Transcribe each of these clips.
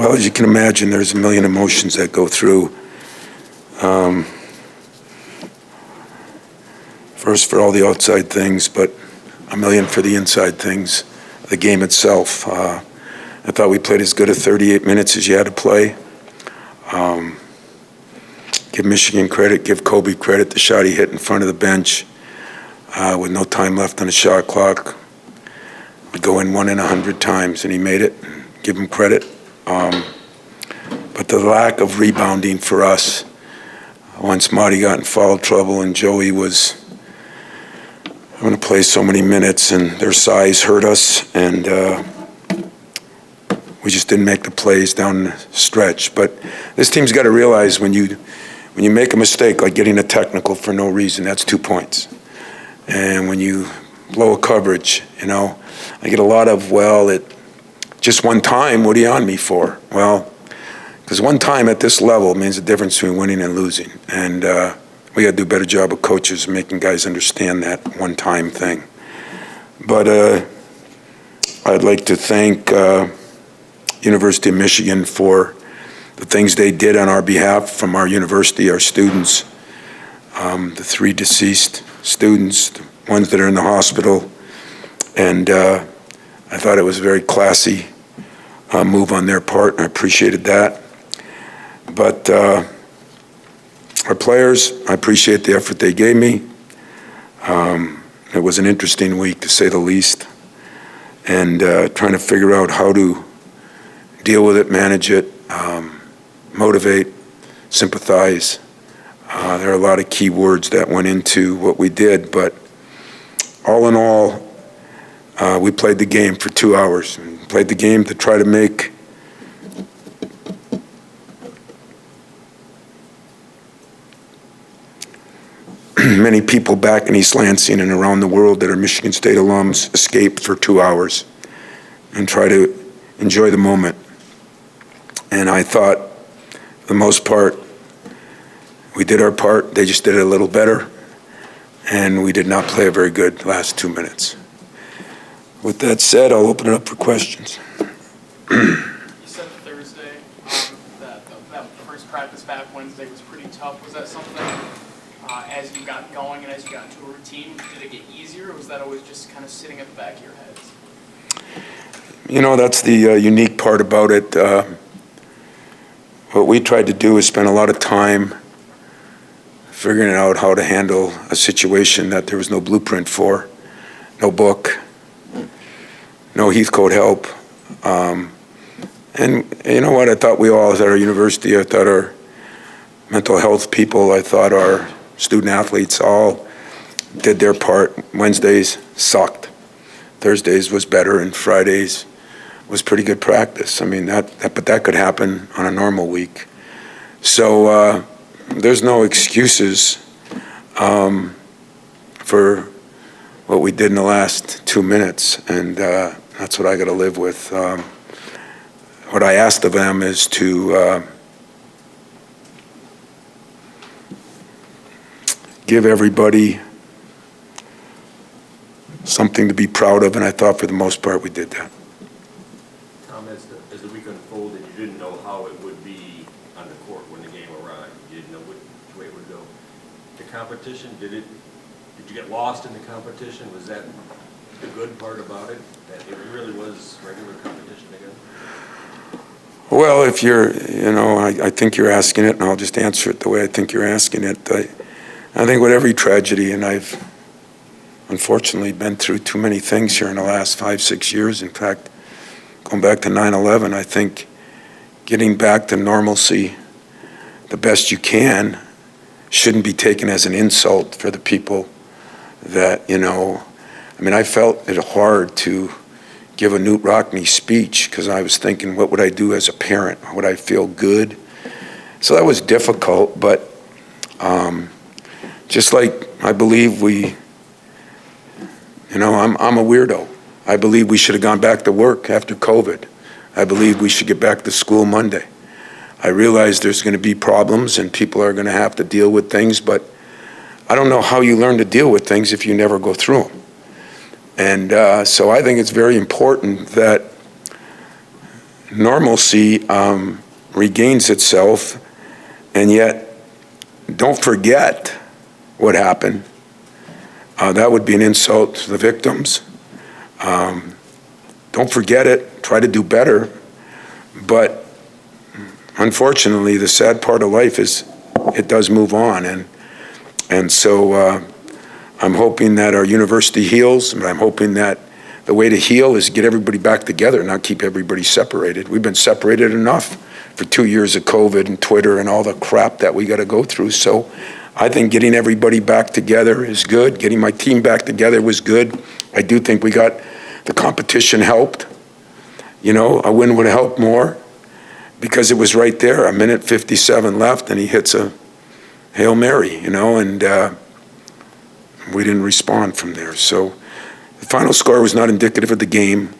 Well, as you can imagine, there's a million emotions that go through. First for all the outside things, but a million for the inside things, the game itself. I thought we played as good a 38 minutes as you had to play. Give Michigan credit, give Kobe credit, the shot he hit in front of the bench with no time left on the shot clock. Would go in 1 in 100 times, and he made it. Give him credit. But the lack of rebounding for us, once Marty got in foul trouble and Joey was going to play so many minutes and their size hurt us, and we just didn't make the plays down the stretch. But this team's got to realize when you make a mistake, like getting a technical for no reason, that's 2 points. And when you blow a coverage, I get a lot of, just one time, what are you on me for? Well, because one time at this level means the difference between winning and losing. And we got to do a better job of coaches making guys understand that one-time thing. But I'd like to thank University of Michigan for the things they did on our behalf from our university, our students, the 3 deceased students, the ones that are in the hospital. And I thought it was a very classy move on their part, and I appreciated that. But our players, I appreciate the effort they gave me. It was an interesting week, to say the least, and trying to figure out how to deal with it, manage it, motivate, sympathize. There are a lot of key words that went into what we did, but all in all, we played the game for 2 hours, and played the game to try to make many people back in East Lansing and around the world that are Michigan State alums escape for 2 hours and try to enjoy the moment. And I thought, for the most part, we did our part. They just did it a little better, and we did not play a very good last 2 minutes. With that said, I'll open it up for questions. You said Thursday that the first practice back Wednesday was pretty tough. Was that something, as you got going and as you got into a routine, did it get easier, or was that always just kind of sitting at the back of your heads? That's the unique part about it. What we tried to do is spend a lot of time figuring out how to handle a situation that there was no blueprint for, no book, no Heathcote help. And you know what? I thought we all at our university, I thought our mental health people, I thought our student athletes all did their part. Wednesdays sucked. Thursdays was better, and Fridays was pretty good practice. I mean, but that could happen on a normal week. So there's no excuses for what we did in the last 2 minutes, and that's what I got to live with. What I asked of them is to give everybody something to be proud of, and I thought for the most part we did that. Tom, as the week unfolded, you didn't know how it would be on the court when the game arrived. You didn't know which way it would go. The competition, did you get lost in the competition? Was that the good part about it, that it really was regular competition again? Well, if you're, I think you're asking it, and I'll just answer it the way I think you're asking it. I think with every tragedy, and I've unfortunately been through too many things here in the last 5-6 years. In fact, going back to 9/11, I think getting back to normalcy the best you can shouldn't be taken as an insult for the people that, I felt it hard to give a Newt Rockne speech because I was thinking, what would I do as a parent? Would I feel good? So that was difficult, but just like I believe I'm a weirdo. I believe we should have gone back to work after COVID. I believe we should get back to school Monday. I realize there's going to be problems and people are going to have to deal with things, but I don't know how you learn to deal with things if you never go through them. And so I think it's very important that normalcy regains itself, and yet don't forget what happened. That would be an insult to the victims. Don't forget it. Try to do better. But unfortunately, the sad part of life is it does move on. And so I'm hoping that our university heals, but I'm hoping that the way to heal is get everybody back together, not keep everybody separated. We've been separated enough for 2 years of COVID and Twitter and all the crap that we got to go through. So I think getting everybody back together is good. Getting my team back together was good. I do think we got the competition helped. You know, a win would have helped more because it was right there, a minute 57 left, and he hits a Hail Mary, you know, and we didn't respond from there. So the final score was not indicative of the game,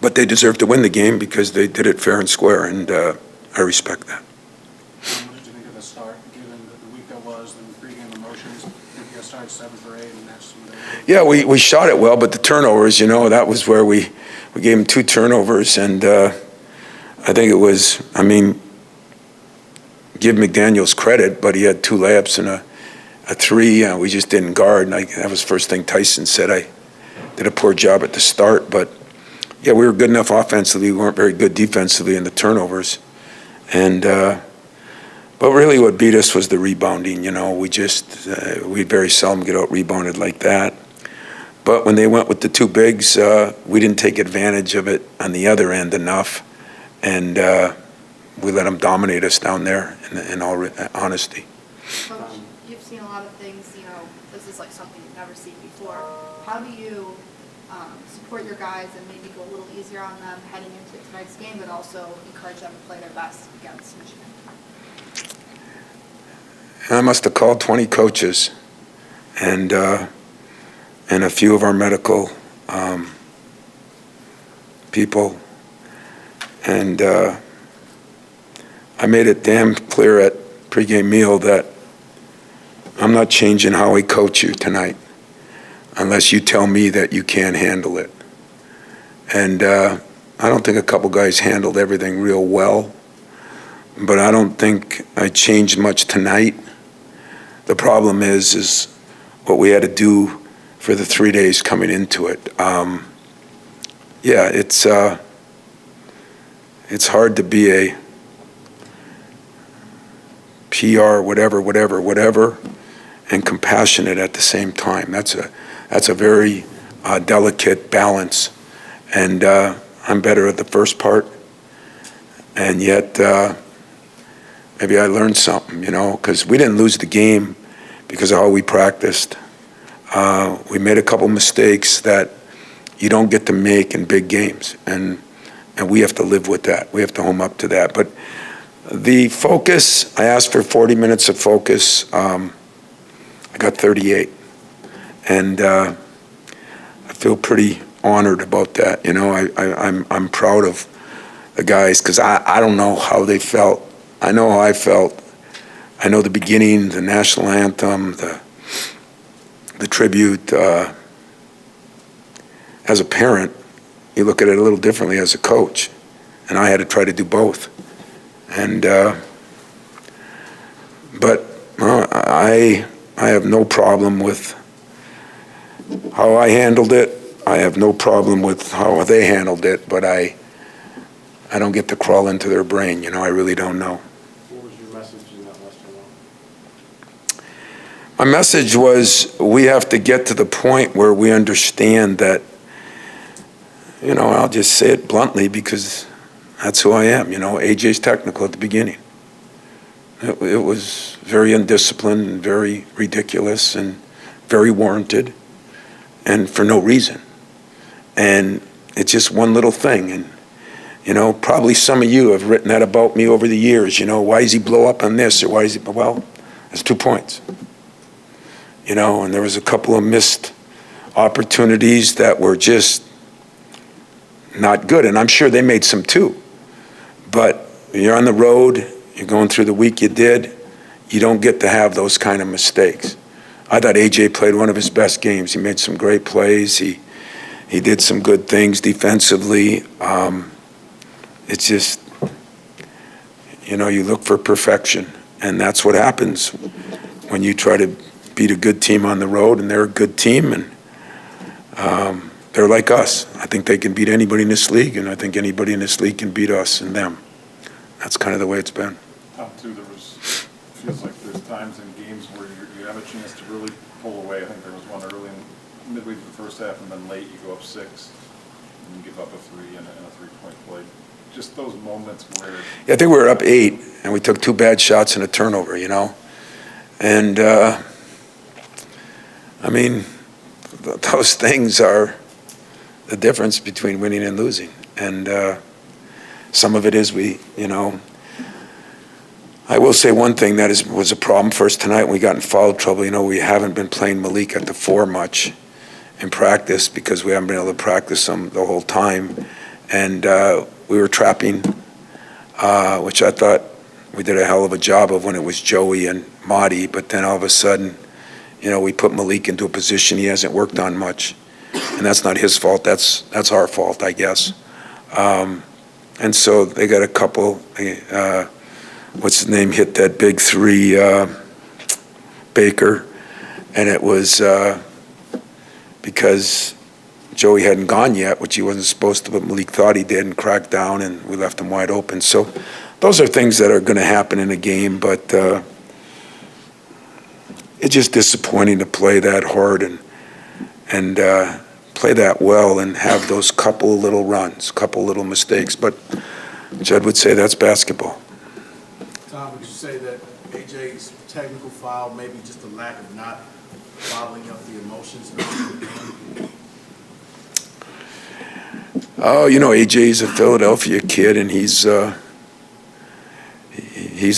but they deserved to win the game because they did it fair and square, and I respect that. What did you think of the start, given the week that was, the pregame emotions? Did you guys start 7 for 8 and that's some of the... Yeah, we shot it well, but the turnovers, you know, that was where we gave them 2 turnovers, and I think it was, I mean, give McDaniel's credit, but he had 2 layups and a 3. We just didn't guard, and that was the first thing Tyson said. I did a poor job at the start, but yeah, we were good enough offensively. We weren't very good defensively in the turnovers, and but really what beat us was the rebounding. You know, we very seldom get out rebounded like that. But when they went with the 2 bigs, we didn't take advantage of it on the other end enough, and we let them dominate us down there, in all honesty. Coach, you've seen a lot of things, you know, this is like something you've never seen before. How do you support your guys and maybe go a little easier on them heading into tonight's game, but also encourage them to play their best against Michigan? I must have called 20 coaches and a few of our medical people, and I made it damn clear at pregame meal that I'm not changing how I coach you tonight unless you tell me that you can't handle it. And I don't think a couple guys handled everything real well, but I don't think I changed much tonight. The problem is what we had to do for the 3 days coming into it. Yeah, it's hard to be a PR, whatever, and compassionate at the same time. That's a very delicate balance, and I'm better at the first part, and yet maybe I learned something, you know, because we didn't lose the game because of how we practiced. We made a couple mistakes that you don't get to make in big games, and we have to live with that. We have to home up to that. But the focus, I asked for 40 minutes of focus. I got 38, and I feel pretty honored about that. You know, I'm proud of the guys because I don't know how they felt. I know how I felt. I know the beginning, the national anthem, the tribute. As a parent, you look at it a little differently as a coach, and I had to try to do both. And but I have no problem with how I handled it. I have no problem with how they handled it, but I don't get to crawl into their brain, you know, I really don't know. What was your message in that last one? My message was we have to get to the point where we understand that, you know, I'll just say it bluntly because that's who I am, you know, AJ's technical at the beginning. It was very undisciplined and very ridiculous and very warranted and for no reason. And it's just one little thing. And, you know, probably some of you have written that about me over the years, you know, why does he blow up on this or why is he, well, that's 2 points. You know, and there was a couple of missed opportunities that were just not good. And I'm sure they made some too. But you're on the road, you're going through the week you did, you don't get to have those kind of mistakes. I thought AJ played one of his best games. He made some great plays. He did some good things defensively. it's just, you look for perfection, and that's what happens when you try to beat a good team on the road, and they're a good team, and they're like us. I think they can beat anybody in this league, and I think anybody in this league can beat us and them. That's kind of the way it's been. Tom, too, feels like there's times in games where you have a chance to really pull away. I think there was one early in midway through the first half, and then late you go up 6, and you give up a 3 and a 3-point play. Just those moments where... Yeah, I think we were up 8, and we took 2 bad shots and a turnover, And, those things are the difference between winning and losing. And some of it is I will say one thing that was a problem for us tonight when we got in foul trouble. We haven't been playing Malik at the 4 much in practice because we haven't been able to practice him the whole time. And we were trapping, which I thought we did a hell of a job of when it was Joey and Marty. But then all of a sudden, we put Malik into a position he hasn't worked on much. And that's not his fault. That's our fault, I guess. And so they got a couple, what's his name, hit that big 3, Baker. And it was because Joey hadn't gone yet, which he wasn't supposed to, but Malik thought he did and cracked down, and we left him wide open. So those are things that are going to happen in a game, but it's just disappointing to play that hard and play that well and have those couple little runs, couple little mistakes. But Judd would say that's basketball. Tom, would you say that AJ's technical foul, maybe just a lack of not bottling up the emotions? Oh, AJ's a Philadelphia kid, and he's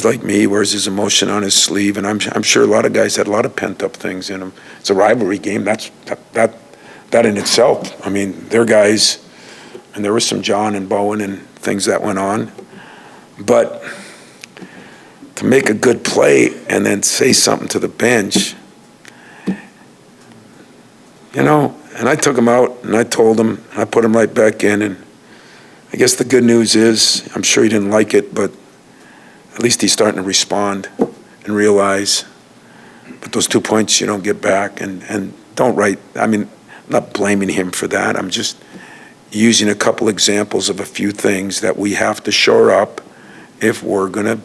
like me. He wears his emotion on his sleeve, and I'm sure a lot of guys had a lot of pent-up things in them. It's a rivalry game. That in itself. They're guys, and there was some John and Bowen and things that went on. But to make a good play and then say something to the bench, and I took him out, and I told him, and I put him right back in, and I guess the good news is, I'm sure he didn't like it, but at least he's starting to respond and realize, but those 2 points you don't get back, and don't write, I'm not blaming him for that, I'm just using a couple examples of a few things that we have to shore up if we're going to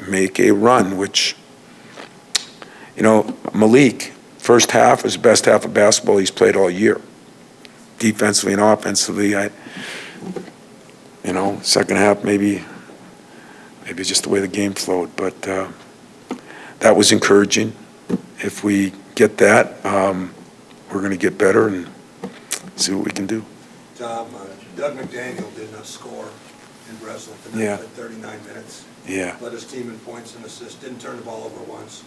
make a run, which, Malik, first half was the best half of basketball he's played all year, defensively and offensively. Second half maybe just the way the game flowed, but that was encouraging. If we get that, we're going to get better and see what we can do. Tom, Doug McDaniel did not score in Breslin tonight. Yeah. At 39 minutes. Yeah. Led his team in points and assists. Didn't turn the ball over once.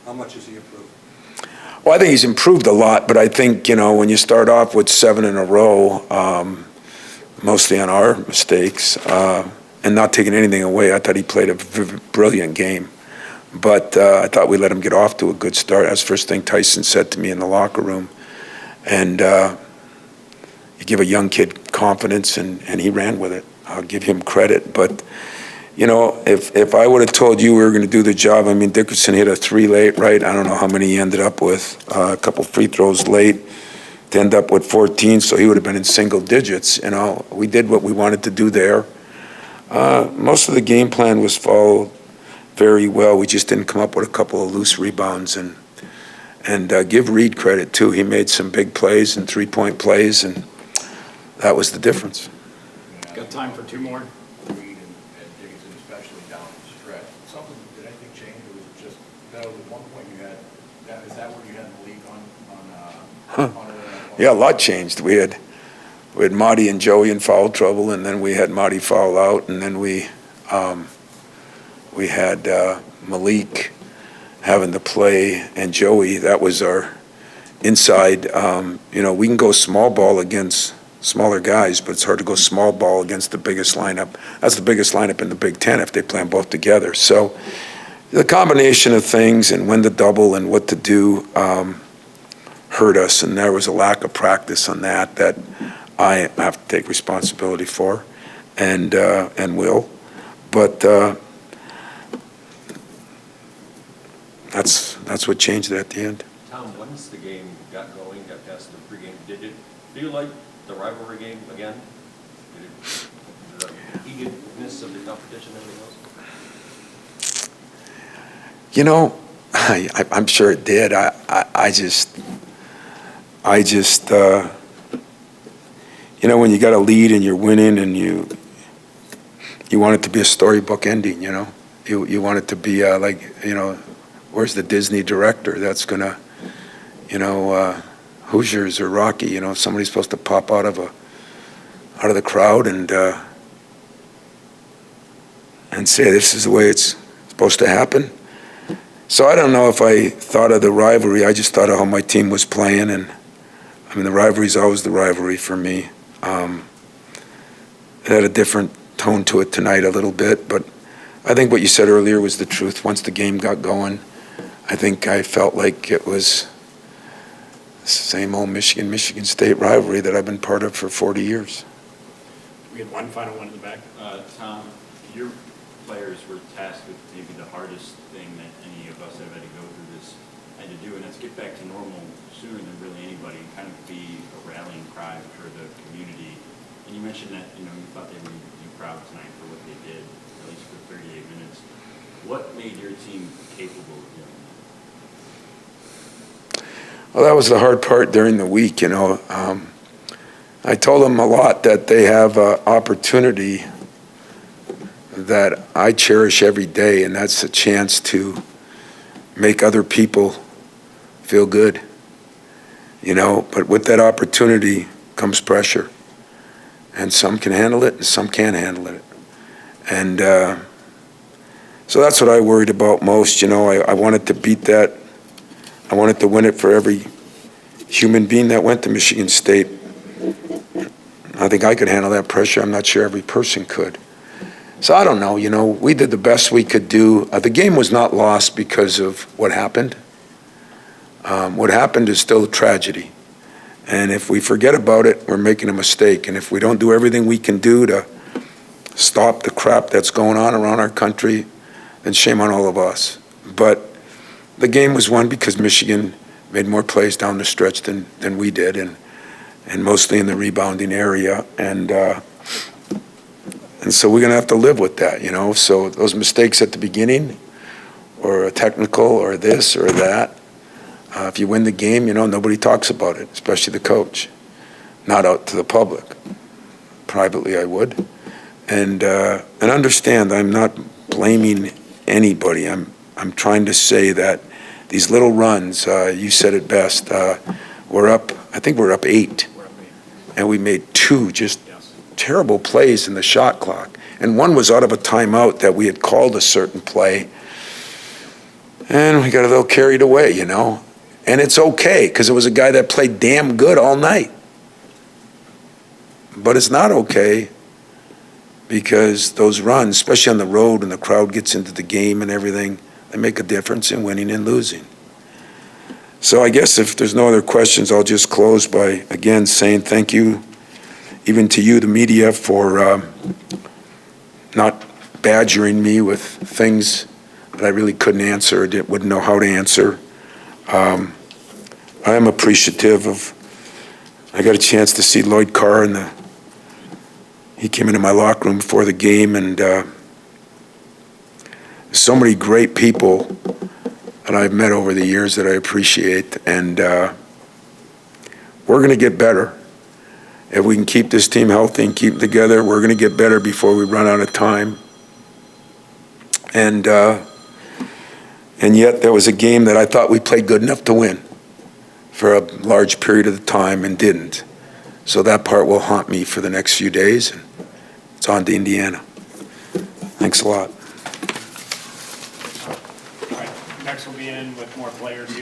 How much has he improved? Well, I think he's improved a lot, but I think, when you start off with 7 in a row, mostly on our mistakes, and not taking anything away, I thought he played a brilliant game. But I thought we let him get off to a good start. That's the first thing Tyson said to me in the locker room. And you give a young kid confidence, and he ran with it. I'll give him credit. But, if I would have told you we were going to do the job, Dickerson hit a 3 late, right? I don't know how many he ended up with. A couple free throws late to end up with 14, so he would have been in single digits. We did what we wanted to do there. Most of the game plan was followed very well. We just didn't come up with a couple of loose rebounds. And give Reed credit, too. He made some big plays and 3-point plays, and that was the difference. Got time for 2 more? Reed and Dickinson, especially down the stretch. Something, did anything change, or was it just, that was at one point you had, is that where you had the league on Yeah, a lot changed. We had Marty and Joey in foul trouble, and then we had Marty foul out, and then we had Malik having to play, and Joey. That was our inside. We can go small ball against smaller guys, but it's hard to go small ball against the biggest lineup. That's the biggest lineup in the Big Ten if they play them both together. So the combination of things and when to double and what to do hurt us, and there was a lack of practice on that I have to take responsibility for. and will. But that's what changed it at the end. Tom, once the game got going, got past the pregame, did it feel like the rivalry game again? Did the eagerness of the competition and everything else? You know, I'm sure it did. I just, you know, when you got a lead and you're winning and you want it to be a storybook ending, you know? You want it to be like, you know, where's the Disney director that's going to, you know, Hoosiers or Rocky, you know, somebody's supposed to pop out of the crowd and say this is the way it's supposed to happen. So I don't know if I thought of the rivalry. I just thought of how my team was playing, and I mean the rivalry is always the rivalry for me. It had a different tone to it tonight a little bit, but I think what you said earlier was the truth. Once the game got going, I think I felt like it was the same old Michigan State rivalry that I've been part of for 40 years. We had one final one in the back. Tom, your players were tasked with maybe the hardest thing that any of us have had to go through this and to do, and that's get back to normal sooner than really anybody and kind of be a rallying cry for the community. And you mentioned that, you know, you thought they were proud tonight for what they did, at least for 38 minutes. What made your team capable of doing that? Well, that was the hard part during the week, you know. I told them a lot that they have an opportunity that I cherish every day, and that's a chance to make other people feel good, you know. But with that opportunity comes pressure, and some can handle it and some can't handle it. And so that's what I worried about most, you know. I wanted to beat that. I wanted to win it for every human being that went to Michigan State. I think I could handle that pressure. I'm not sure every person could. So I don't know, you know, we did the best we could do. The game was not lost because of what happened. What happened is still a tragedy. And if we forget about it, we're making a mistake. And if we don't do everything we can do to stop the crap that's going on around our country, then shame on all of us. But the game was won because Michigan made more plays down the stretch than we did, and mostly in the rebounding area. And so we're going to have to live with that, you know. So those mistakes at the beginning, or a technical, or this or that, if you win the game, you know, nobody talks about it, especially the coach. Not out to the public. Privately, I would. And understand, I'm not blaming anybody. I'm trying to say that these little runs, you said it best, we're up, I think we're up 8. And we made 2 just terrible plays in the shot clock. And one was out of a timeout that we had called a certain play. And we got a little carried away, you know. And it's okay, because it was a guy that played damn good all night. But it's not okay, because those runs, especially on the road, and the crowd gets into the game and everything, they make a difference in winning and losing. So I guess if there's no other questions, I'll just close by, again, saying thank you, even to you, the media, for not badgering me with things that I really couldn't answer or wouldn't know how to answer. I am appreciative of, I got a chance to see Lloyd Carr, and he came into my locker room before the game, and so many great people that I've met over the years that I appreciate, and we're going to get better. If we can keep this team healthy and keep it together, we're going to get better before we run out of time. And yet there was a game that I thought we played good enough to win for a large period of the time and didn't. So that part will haunt me for the next few days. And it's on to Indiana. Thanks a lot. All right, next we'll be in with more players.